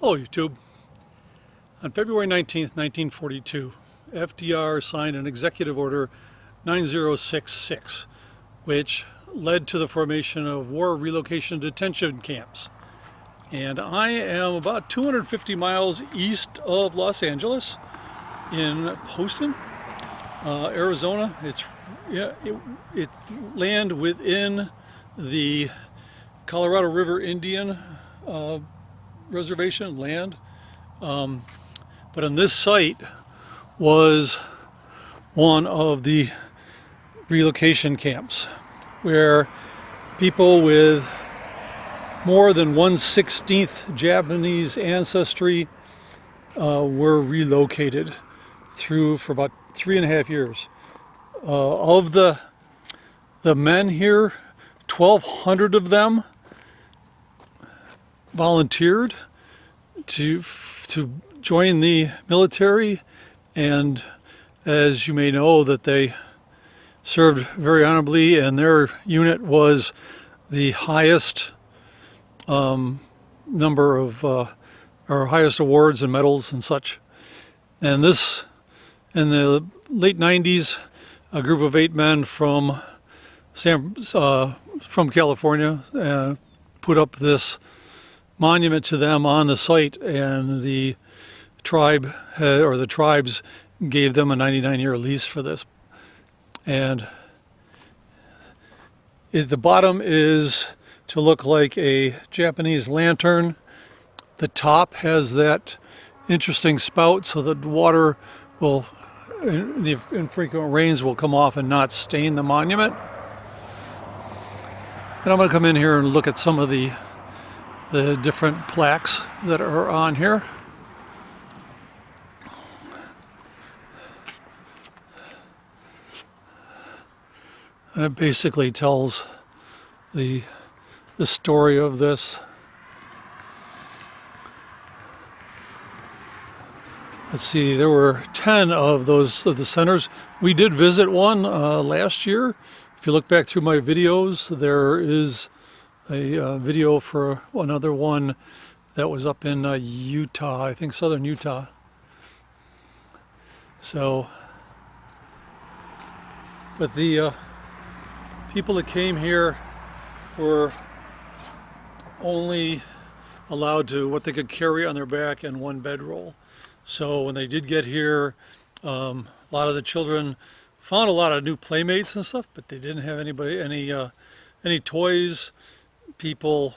Hello YouTube. On February 19th, 1942, FDR signed an Executive Order 9066, which led to the formation of war relocation detention camps. And I am about 250 miles east of Los Angeles in Poston, Arizona. It land within the Colorado River Indian reservation land, but on this site was one of the relocation camps where people with more than 1/16 Japanese ancestry were relocated for about 3.5 years. Of the men here, 1,200 of them volunteered to join the military, and as you may know, that they served very honorably, and their unit was the highest number of or highest awards and medals and such. And this, in the late 90s, a group of 8 men from California put up this monument to them on the site, and the tribe or the tribes gave them a 99-year lease for this. And the bottom is to look like a Japanese lantern. The top has that interesting spout so that water will, the infrequent rains will come off and not stain the monument. And I'm going to come in here and look at some of the different plaques that are on here. And it basically tells the story of this. Let's see, there were 10 of the centers. We did visit one last year. If you look back through my videos, there is a video for another one that was up in Utah, I think southern Utah. So, but the people that came here were only allowed to what they could carry on their back and one bedroll. So when they did get here, a lot of the children found a lot of new playmates and stuff, but they didn't have any toys. People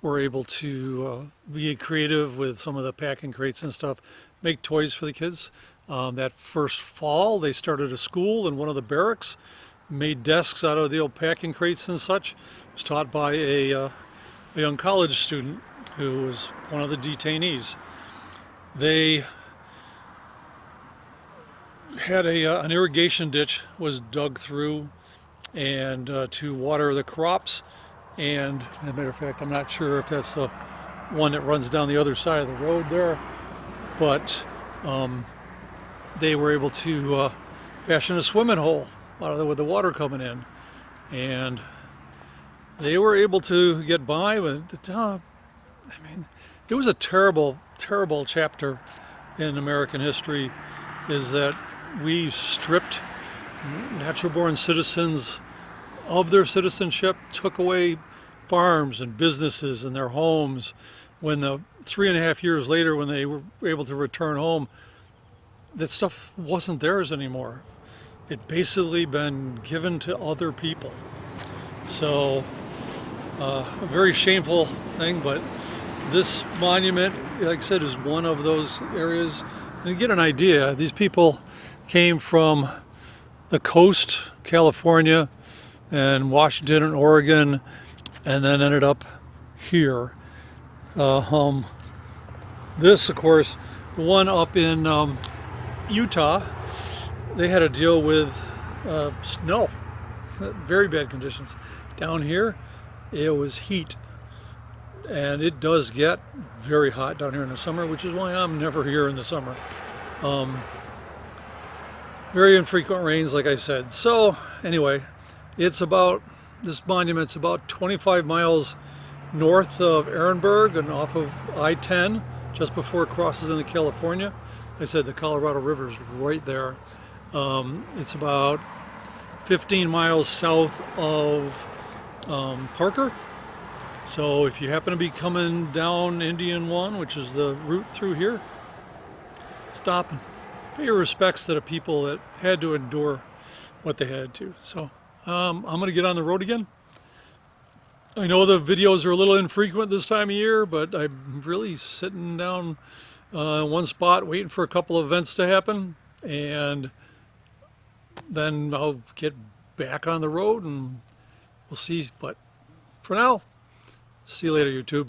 were able to be creative with some of the packing crates and stuff, make toys for the kids. That first fall, they started a school in one of the barracks, made desks out of the old packing crates and such. It was taught by a young college student who was one of the detainees. They had an irrigation ditch was dug through and to water the crops. And as a matter of fact, I'm not sure if that's the one that runs down the other side of the road there, but they were able to fashion a swimming hole out of with the water coming in, and they were able to get by. But I mean, it was a terrible, terrible chapter in American history, is that we stripped natural-born citizens of their citizenship, took away farms and businesses and their homes. When 3.5 years later, when they were able to return home, that stuff wasn't theirs anymore. It basically been given to other people. So a very shameful thing, but this monument, like I said, is one of those areas. And you get an idea, these people came from the coast, California, and Washington and Oregon, and then ended up here. This, of course, the one up in Utah, they had to deal with snow, very bad conditions. Down here, it was heat, and it does get very hot down here in the summer, which is why I'm never here in the summer. Very infrequent rains, like I said. So anyway, this monument's about 25 miles north of Ehrenberg and off of I-10, just before it crosses into California. Like I said, the Colorado River is right there. It's about 15 miles south of Parker. So if you happen to be coming down Indian 1, which is the route through here, stop and pay your respects to the people that had to endure what they had to. So I'm going to get on the road again. I know the videos are a little infrequent this time of year, but I'm really sitting down in one spot waiting for a couple of events to happen, and then I'll get back on the road and we'll see. But for now, see you later, YouTube.